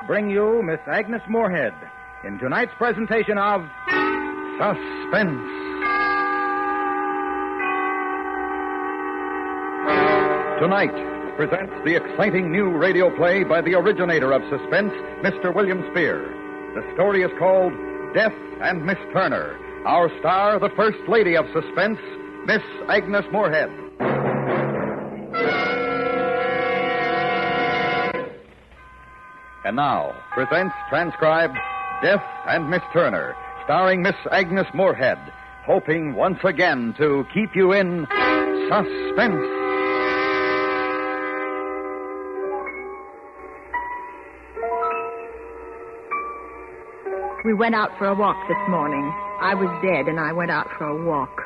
bring you Miss Agnes Moorehead in tonight's presentation of Suspense. Tonight presents the exciting new radio play by the originator of Suspense, Mr. William Spear. The story is called Death and Miss Turner. Our star, the First Lady of Suspense, Miss Agnes Moorehead. And now, presents transcribed Death and Miss Turner, starring Miss Agnes Moorehead, hoping once again to keep you in suspense. We went out for a walk this morning. I was dead, and I went out for a walk.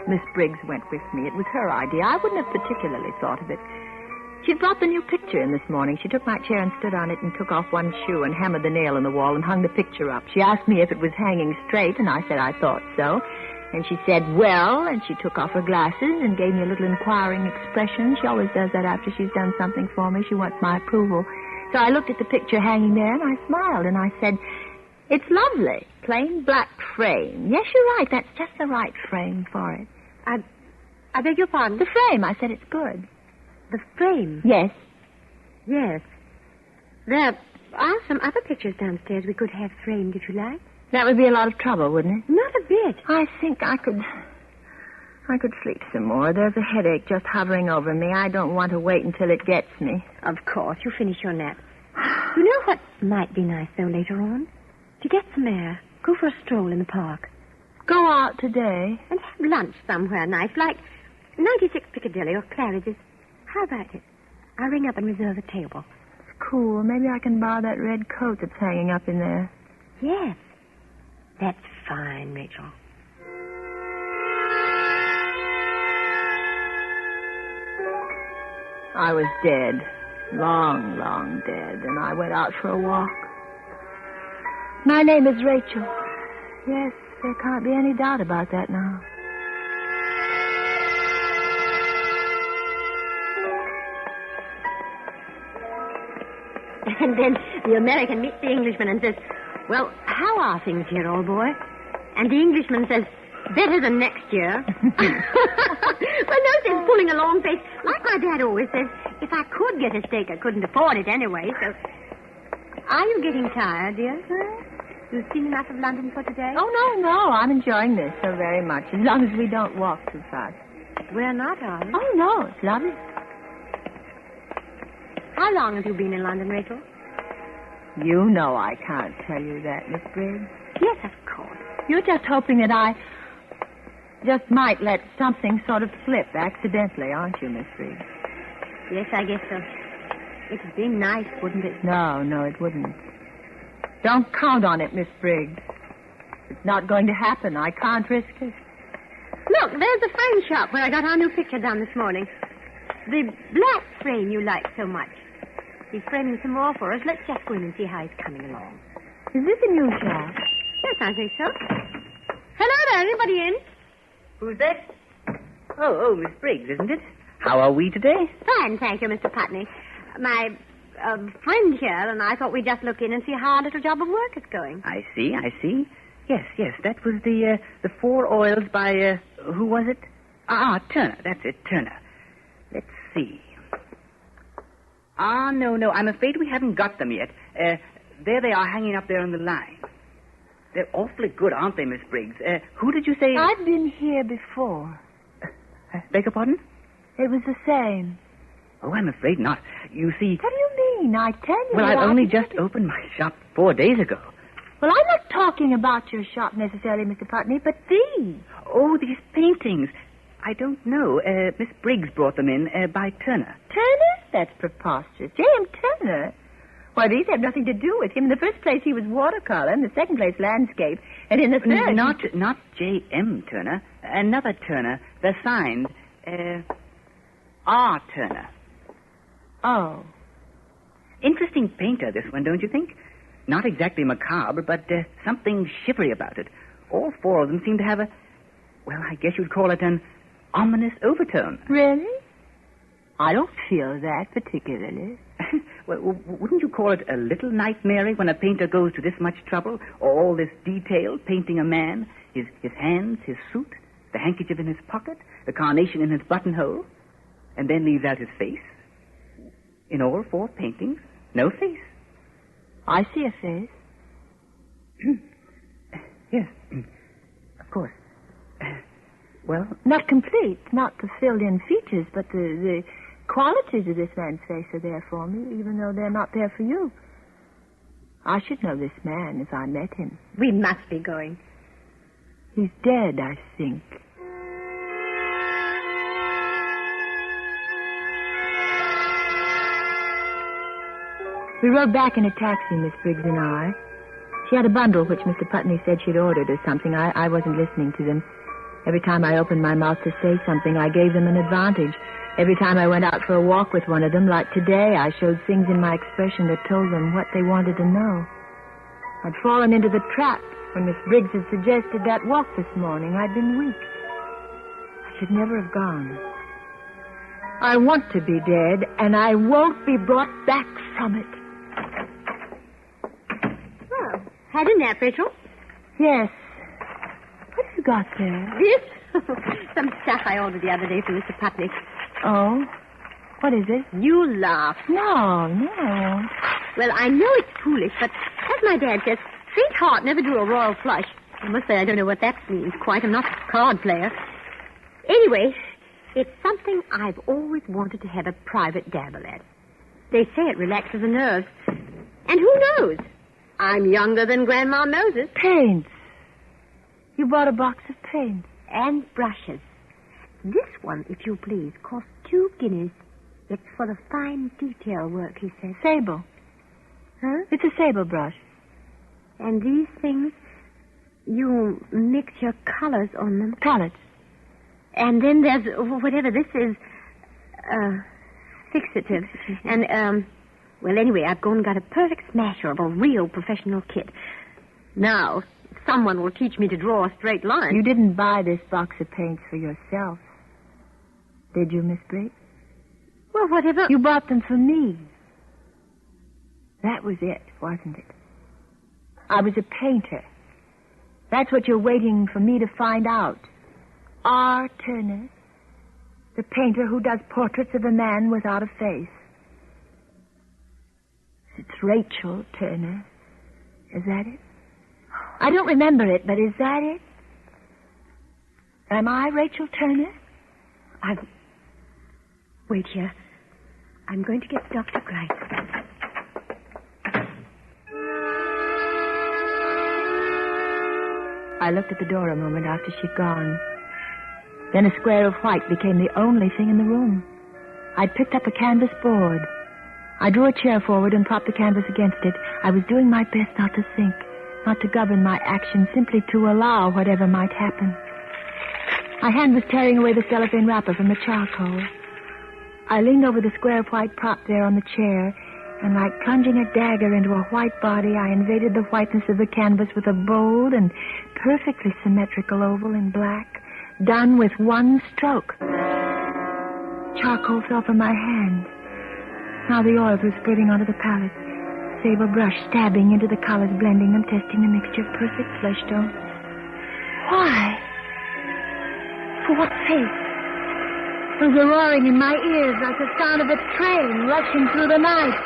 Miss Briggs went with me. It was her idea. I wouldn't have particularly thought of it. She brought the new picture in this morning. She took my chair and stood on it and took off one shoe and hammered the nail in the wall and hung the picture up. She asked me if it was hanging straight, and I said I thought so. And she said, well, and she took off her glasses and gave me a little inquiring expression. She always does that after she's done something for me. She wants my approval. So I looked at the picture hanging there, and I smiled, and I said, it's lovely. Plain black frame. Yes, you're right. That's just the right frame for it. I beg your pardon? The frame. I said it's good. The frame? Yes. Yes. There are some other pictures downstairs we could have framed, if you like. That would be a lot of trouble, wouldn't it? Not a bit. I think I could sleep some more. There's a headache just hovering over me. I don't want to wait until it gets me. Of course. You finish your nap. You know what might be nice, though, later on? To get some air. Go for a stroll in the park. Go out today? And have lunch somewhere nice, like 96 Piccadilly or Claridge's. How about it? I'll ring up and reserve a table. It's cool. Maybe I can borrow that red coat that's hanging up in there. Yes. That's fine, Rachel. I was dead. Long, long dead. And I went out for a walk. My name is Rachel. Yes, there can't be any doubt about that now. And then the American meets the Englishman and says, well, how are things here, old boy? And the Englishman says, better than next year. Well, no sense pulling a long face. Like my dad always says, if I could get a steak, I couldn't afford it anyway, so... Are you getting tired, dear? You've seen enough of London for today? Oh, no. I'm enjoying this so very much, as long as we don't walk too fast. We're not, are we? Oh, no, it's lovely. How long have you been in London, Rachel? You know I can't tell you that, Miss Briggs. Yes, of course. You're just hoping that I just might let something sort of slip accidentally, aren't you, Miss Briggs? Yes, I guess so. It would be nice, wouldn't it? No, it wouldn't. Don't count on it, Miss Briggs. It's not going to happen. I can't risk it. Look, there's the frame shop where I got our new picture done this morning. The black frame you like so much. He's framing some more for us. Let's just go in and see how he's coming along. Is this a new shop? Yes, I think so. Hello there, anybody in? Who's that? Oh, Miss Briggs, isn't it? How are we today? Fine, thank you, Mr. Putney. My friend here and I thought we'd just look in and see how our little job of work is going. I see. Yes, that was the 4 oils by, who was it? Turner, that's it, Turner. Let's see. No, I'm afraid we haven't got them yet. There they are hanging up there on the line. They're awfully good, aren't they, Miss Briggs? Who did you say... I've been here before. Beg your pardon? It was the same. Oh, I'm afraid not. You see... What do you mean? I tell you... Well, I've only just opened my shop 4 days ago. Well, I'm not talking about your shop necessarily, Mr. Putney, but these. Oh, these paintings. I don't know. Miss Briggs brought them in by Turner. Turner? That's preposterous. J.M. Turner? Why, these have nothing to do with him. In the first place, he was watercolor. In the second place, landscape. And in the third... Not J.M. Turner. Another Turner. They're signed. R. Turner. Oh. Interesting painter, this one, don't you think? Not exactly macabre, but something shivery about it. All 4 of them seem to have I guess you'd call it an ominous overtone. Really? I don't feel that particularly. Well, wouldn't you call it a little nightmare when a painter goes to this much trouble, all this detail, painting a man, his hands, his suit, the handkerchief in his pocket, the carnation in his buttonhole, and then leaves out his face? In all 4 paintings, no face. I see a face. Yes, of course. Well, not complete, not the filled-in features, but the qualities of this man's face are there for me, even though they're not there for you. I should know this man if I met him. We must be going. He's dead, I think. We rode back in a taxi, Miss Briggs and I. She had a bundle which Mr. Putney said she'd ordered or something. I wasn't listening to them. Every time I opened my mouth to say something, I gave them an advantage. Every time I went out for a walk with one of them, like today, I showed things in my expression that told them what they wanted to know. I'd fallen into the trap when Miss Briggs had suggested that walk this morning. I'd been weak. I should never have gone. I want to be dead, and I won't be brought back from it. Well, had a nap, Rachel? Yes. What have you got there? This? Some stuff I ordered the other day from Mr. Putney. Oh? What is it? You laugh. No. Well, I know it's foolish, but as my dad says, faint heart never drew a royal flush. I must say I don't know what that means quite. I'm not a card player. Anyway, it's something I've always wanted to have a private dabble at. They say it relaxes the nerves. And who knows? I'm younger than Grandma Moses. Paints. You bought a box of paints. And brushes. This one, if you please, costs 2 guineas. It's for the fine detail work, he says. Sable. Huh? It's a sable brush. And these things, you mix your colors on them. Colors. And then there's whatever this is, fixative. And, well, anyway, I've gone and got a perfect smasher of a real professional kit. Now, someone will teach me to draw a straight line. You didn't buy this box of paints for yourself, did you, Miss Briggs? Well, whatever. You bought them for me. That was it, wasn't it? I was a painter. That's what you're waiting for me to find out. R. Turner, the painter who does portraits of a man without a face. It's Rachel Turner. Is that it? I don't remember it, but is that it? Am I Rachel Turner? Wait here. I'm going to get Dr. Grice. I looked at the door a moment after she'd gone. Then a square of white became the only thing in the room. I'd picked up a canvas board. I drew a chair forward and propped the canvas against it. I was doing my best not to think, not to govern my actions, simply to allow whatever might happen. My hand was tearing away the cellophane wrapper from the charcoal. I leaned over the square of white prop there on the chair, and like plunging a dagger into a white body, I invaded the whiteness of the canvas with a bold and perfectly symmetrical oval in black, done with one stroke. Charcoal fell from my hand. Now the oils were spreading onto the palette. Sable brush stabbing into the colors, blending them, testing the mixture of perfect flesh tone. Why? For what sake? There was a roaring in my ears like the sound of a train rushing through the night.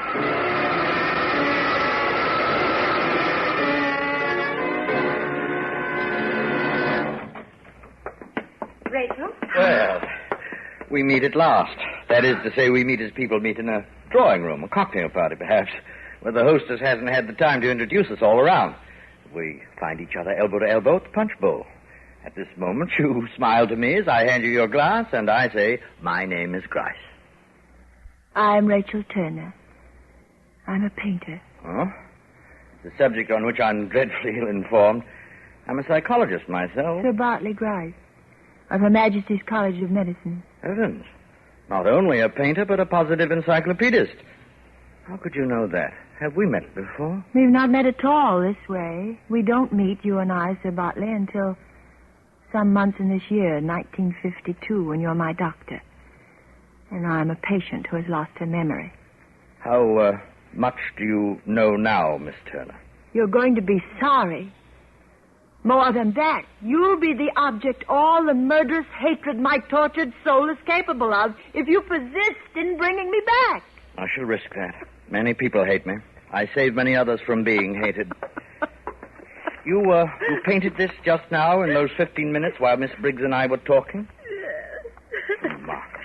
Rachel? Well, we meet at last. That is to say, we meet as people meet in a drawing room, a cocktail party, perhaps, where the hostess hasn't had the time to introduce us all around. We find each other elbow to elbow at the punch bowl. At this moment, you smile to me as I hand you your glass, and I say, my name is Grice. I'm Rachel Turner. I'm a painter. Oh? The subject on which I'm dreadfully ill-informed. I'm a psychologist myself. Sir Bartley Grice, of Her Majesty's College of Medicine. Heavens. Not only a painter, but a positive encyclopedist. How could you know that? Have we met before? We've not met at all this way. We don't meet, you and I, Sir Bartley, until some months in this year, 1952, when you're my doctor. And I'm a patient who has lost her memory. How much do you know now, Miss Turner? You're going to be sorry. More than that, you'll be the object all the murderous hatred my tortured soul is capable of if you persist in bringing me back. I shall risk that. Many people hate me. I saved many others from being hated. You painted this just now in those 15 minutes while Miss Briggs and I were talking? Yes. Remarkable.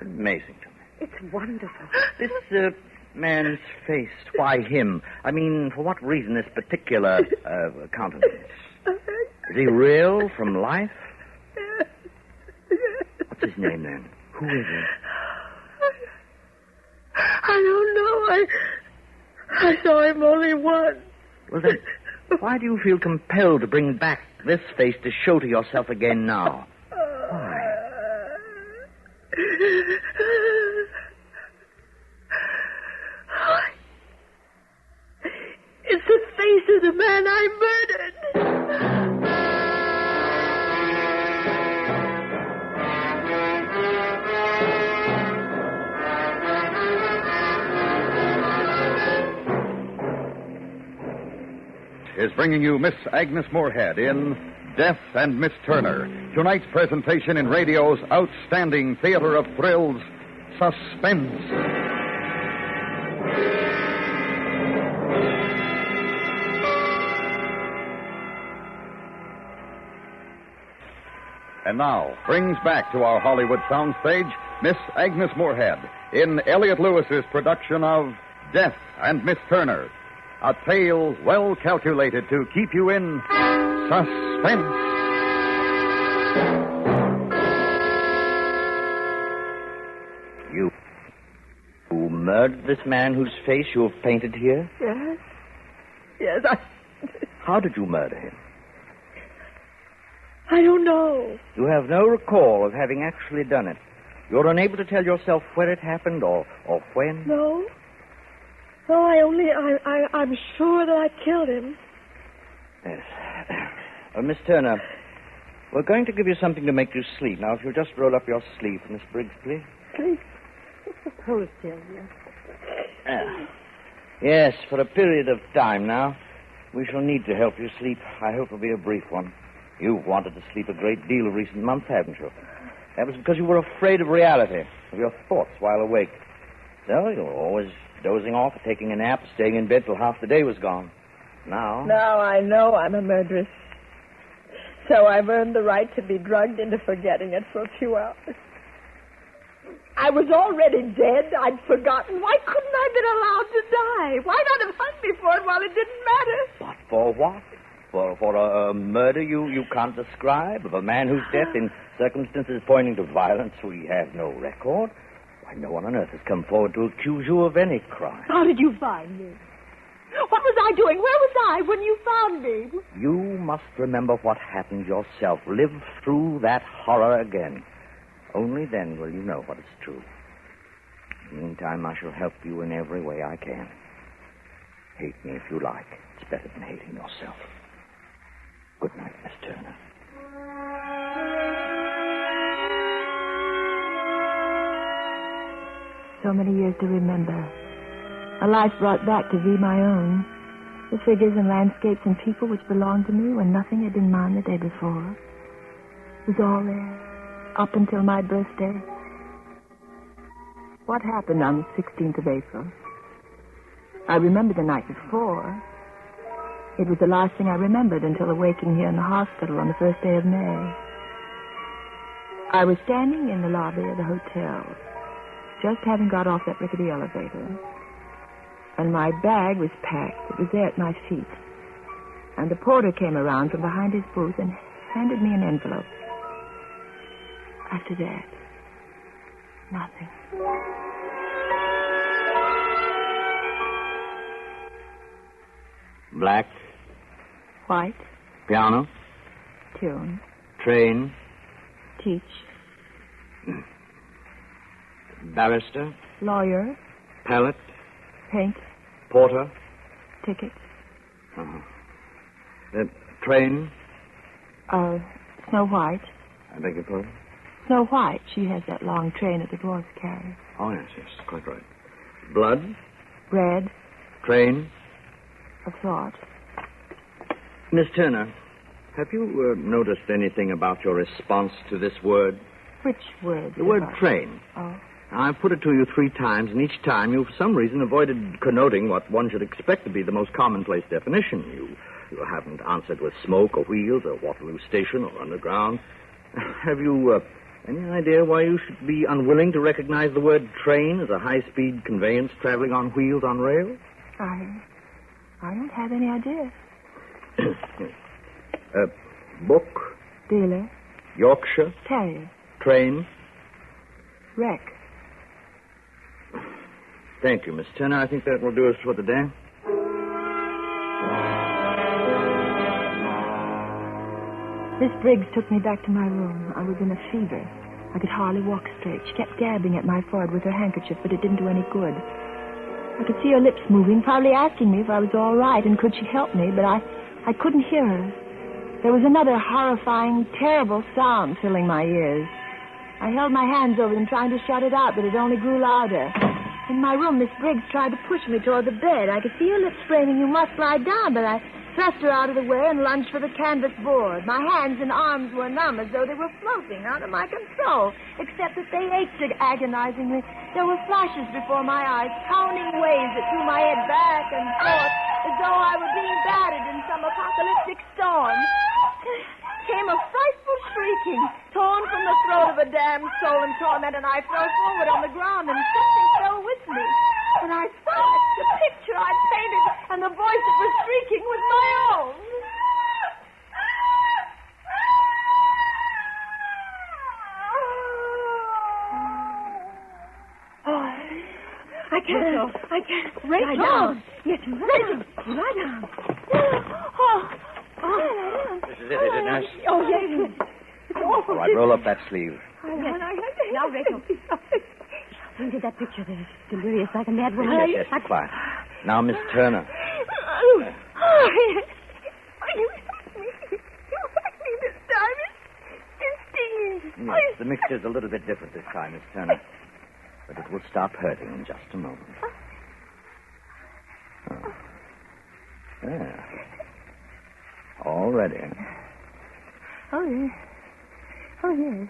It's amazing to me. It's wonderful. This man's face, why him? I mean, for what reason this particular countenance? Is he real from life? What's his name, then? Who is he? I don't know. I saw him only once. Well, then, why do you feel compelled to bring back this face to show to yourself again now? Why? It's the face of the man I murdered. Is bringing you Miss Agnes Moorehead in Death and Miss Turner. Tonight's presentation in radio's outstanding theater of thrills, Suspense. And now, brings back to our Hollywood soundstage Miss Agnes Moorehead in Elliot Lewis's production of Death and Miss Turner. A tale well calculated to keep you in suspense. You murdered this man whose face you have painted here? Yes. Yes, How did you murder him? I don't know. You have no recall of having actually done it. You're unable to tell yourself where it happened or when? No. No, I'm sure that I killed him. Yes. Miss Turner, we're going to give you something to make you sleep. Now, if you'll just roll up your sleeve, Miss Briggs, please. Sleep. Hold still, yes. Yes, for a period of time now. We shall need to help you sleep. I hope it'll be a brief one. You've wanted to sleep a great deal of recent months, haven't you? That was because you were afraid of reality, of your thoughts while awake. So you were always dozing off, taking a nap, staying in bed till half the day was gone. Now I know I'm a murderess. So I've earned the right to be drugged into forgetting it for a few hours. I was already dead. I'd forgotten. Why couldn't I have been allowed to die? Why not have hung me for it while it didn't matter? But for what? For a murder you can't describe? Of a man whose death in circumstances pointing to violence we have no record? Why, no one on earth has come forward to accuse you of any crime. How did you find me? What was I doing? Where was I when you found me? You must remember what happened yourself. Live through that horror again. Only then will you know what is true. In the meantime, I shall help you in every way I can. Hate me if you like. It's better than hating yourself. Good night, Miss Turner. So many years to remember. A life brought back to be my own. The figures and landscapes and people which belonged to me when nothing had been mine the day before. It was all there. Up until my birthday. What happened on the 16th of April? I remember the night before. It was the last thing I remembered until awaking here in the hospital on the first day of May. I was standing in the lobby of the hotel, just having got off that rickety elevator. And my bag was packed. It was there at my feet. And the porter came around from behind his booth and handed me an envelope. After that, nothing. Black. White. Piano. Tune. Train. Teach. Barrister. Lawyer. Pallet. Paint. Porter. Ticket. Train. Snow White. I beg your pardon? Snow White. She has that long train that the dwarfs carry. Oh, yes, quite right. Blood, Bread train. of thought. Miss Turner, have you noticed anything about your response to this word? Which word? The word train. Oh. I've put it to you 3 times, and each time you, for some reason, avoided connoting what one should expect to be the most commonplace definition. You haven't answered with smoke or wheels or Waterloo Station or underground. Have you any idea why you should be unwilling to recognize the word train as a high-speed conveyance traveling on wheels on rails? I don't have any idea. Book, Dealer. Yorkshire, Terrier. train. Wreck. Thank you, Miss Turner. I think that will do us for the day. Miss Briggs took me back to my room. I was in a fever. I could hardly walk straight. She kept dabbing at my forehead with her handkerchief, but it didn't do any good. I could see her lips moving, probably asking me if I was all right and could she help me, but I couldn't hear her. There was another horrifying, terrible sound filling my ears. I held my hands over them, trying to shut it out, but it only grew louder. In my room, Miss Briggs tried to push me toward the bed. I could see her lips framing, "You must lie down," but I thrust her out of the way and lunged for the canvas board. My hands and arms were numb, as though they were floating out of my control, except that they ached agonizingly. There were flashes before my eyes, pounding waves that threw my head back and forth, as though I were being battered in some apocalyptic storm. Came a frightful shrieking, torn from the throat of a damned soul in torment, and I fell forward on the ground, and something fell with me. But I saw it, the picture I'd painted, and the voice that was shrieking was my own. I can't. Rachel. Lie down. Yes, Rachel. Lie down. This is it, nurse? Oh, yes. It's awful. All right, roll up that sleeve. Now, Rachel. Painted that picture there, delirious like a mad woman. Yes, quiet. Now, Miss Turner. You hurt me this time. It's stinging. Yes, the mixture's a little bit different this time, Miss Turner. But it will stop hurting in just a moment. Oh. There. All ready. Oh, yes. Oh, yes.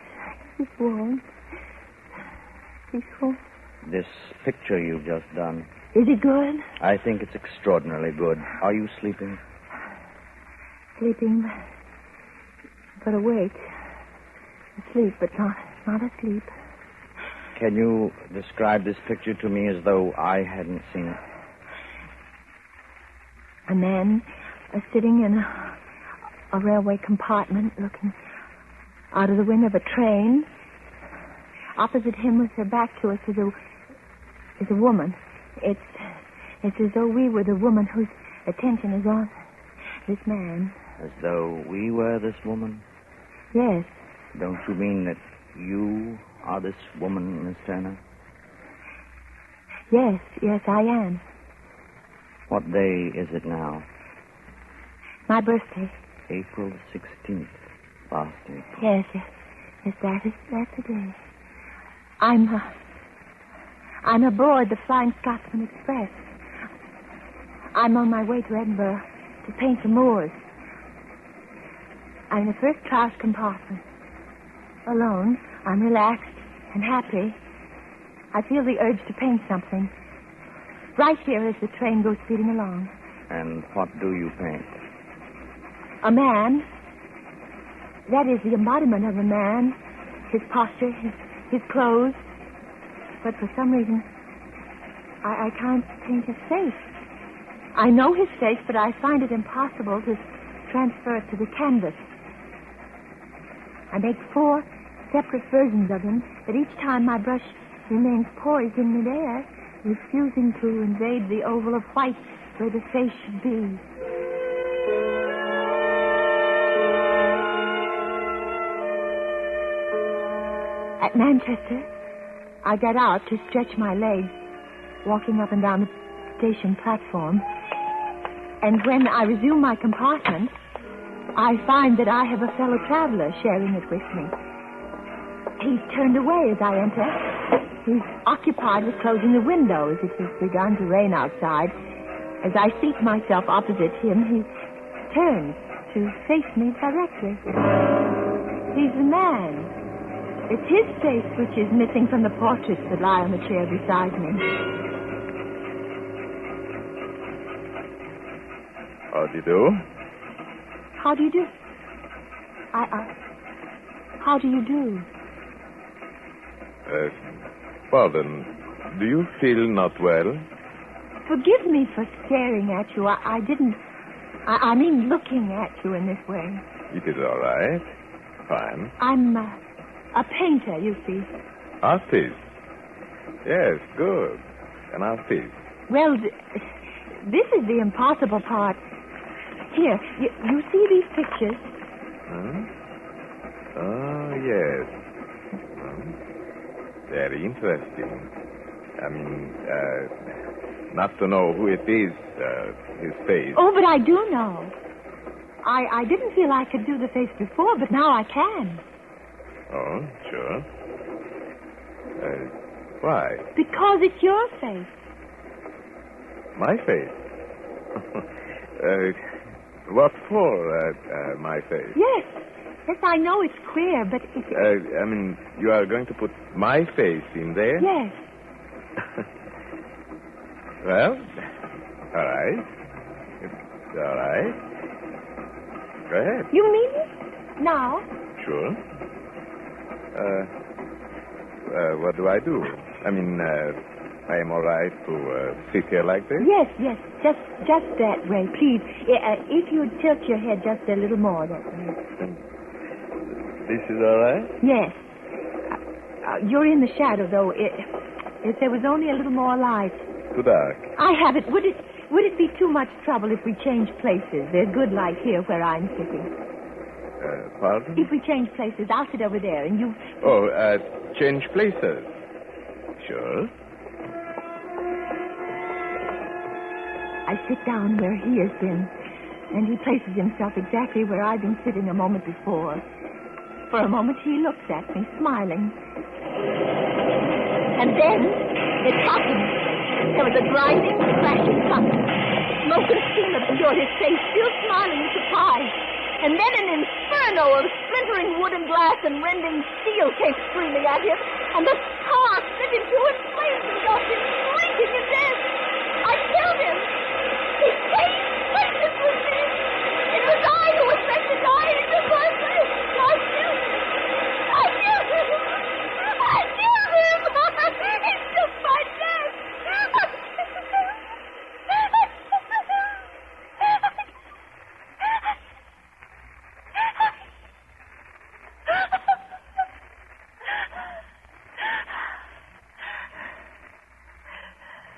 It's warm. Peaceful. This picture you've just done, Is it good? I think it's extraordinarily good. Are you sleeping? Sleeping, but awake. Asleep, but not asleep. Can you describe this picture to me as though I hadn't seen it? A man sitting in a railway compartment looking out of the window of a train. Opposite him with her back to us is a woman. It's as though we were the woman whose attention is on this man. As though we were this woman? Yes. Don't you mean that you are this woman, Miss Turner? Yes, I am. What day is it now? My birthday. April 16th. Last April. Yes, that's the day. I'm aboard the Flying Scotsman Express. I'm on my way to Edinburgh to paint the moors. I'm in the first class compartment. Alone, I'm relaxed and happy. I feel the urge to paint something. Right here as the train goes speeding along. And what do you paint? A man. That is the embodiment of a man. His posture, his clothes. But for some reason, I can't paint his face. I know his face, but I find it impossible to transfer it to the canvas. I make 4 separate versions of him, but each time my brush remains poised in midair, refusing to invade the oval of white where the face should be. At Manchester, I got out to stretch my legs, walking up and down the station platform. And when I resume my compartment, I find that I have a fellow traveler sharing it with me. He's turned away as I enter. He's occupied with closing the windows. It has begun to rain outside. As I seat myself opposite him, he turns to face me directly. He's the man. It's his face which is missing from the portraits that lie on the chair beside me. How do you do? How do you do? How do you do? Pardon. Do you feel not well? Forgive me for staring at you. I didn't... I mean looking at you in this way. It is all right. Fine. I'm a painter, you see. Artist? Yes, good. An artist. Well, this is the impossible part. Here, you see these pictures? Huh? Oh, yes. Very interesting. I mean, not to know who it is, his face. Oh, but I do know. I didn't feel I could do the face before, but now I can. Oh, sure. Why? Because it's your face. My face? What for, my face? Yes. Yes, I know it's queer, but it's... I mean, you are going to put my face in there? Yes. Well, all right. It's all right. Go ahead. You mean it? Now? Sure. What do I do? I mean, I am all right to sit here like this? Yes. Just that way, please. If you tilt your head just a little more that way. This is all right? Yes. You're in the shadow, though. If there was only a little more light. Too dark. I have it. Would it be too much trouble if we change places? There's good light here where I'm sitting. Pardon? If we change places, I'll sit over there and you... Oh, change places. Sure. I sit down where he has been, and he places himself exactly where I've been sitting a moment before. For a moment, he looks at me, smiling. And then it happened. There was a grinding, crashing thunder. Smoke and steam obscured his face, still smiling in surprise. And then an inferno of splintering wood and glass and rending steel came screaming at him, and the car split into its flames and got him shrieking in death. I killed him. He changed places with me. It was I who was meant to die in the first place. I killed him. I killed him. I killed him. He took my death.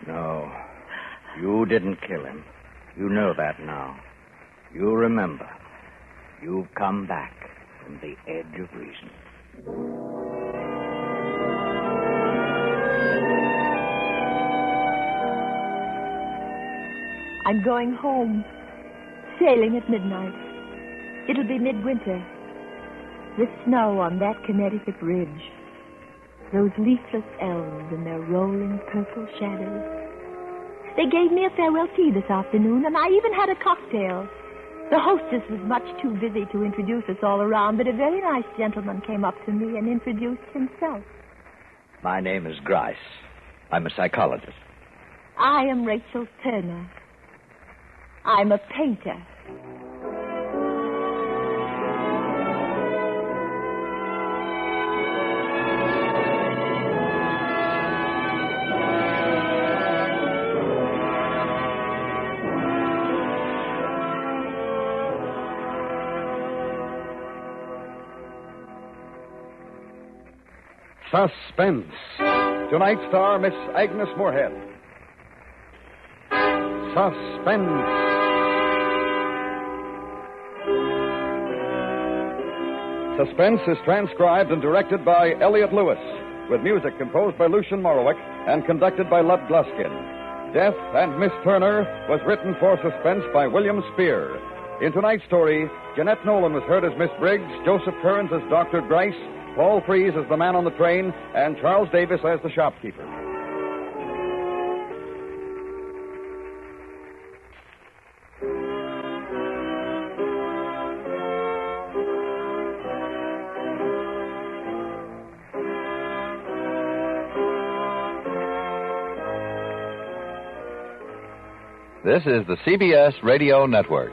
No, you didn't kill him. You know that now. You remember. You've come back from the edge of reason. I'm going home. Sailing at midnight. It'll be midwinter. The snow on that Connecticut ridge. Those leafless elms and their rolling purple shadows. They gave me a farewell tea this afternoon, and I even had a cocktail. The hostess was much too busy to introduce us all around, but a very nice gentleman came up to me and introduced himself. My name is Grice. I'm a psychologist. I am Rachel Turner. I'm a painter. Suspense. Tonight's star, Miss Agnes Moorehead. Suspense. Suspense is transcribed and directed by Elliot Lewis, with music composed by Lucian Morowick and conducted by Lud Gluskin. Death and Miss Turner was written for Suspense by William Spear. In tonight's story, Jeanette Nolan was heard as Miss Briggs, Joseph Kearns as Dr. Grice, Paul Frees as the man on the train, and Charles Davis as the shopkeeper. This is the CBS Radio Network.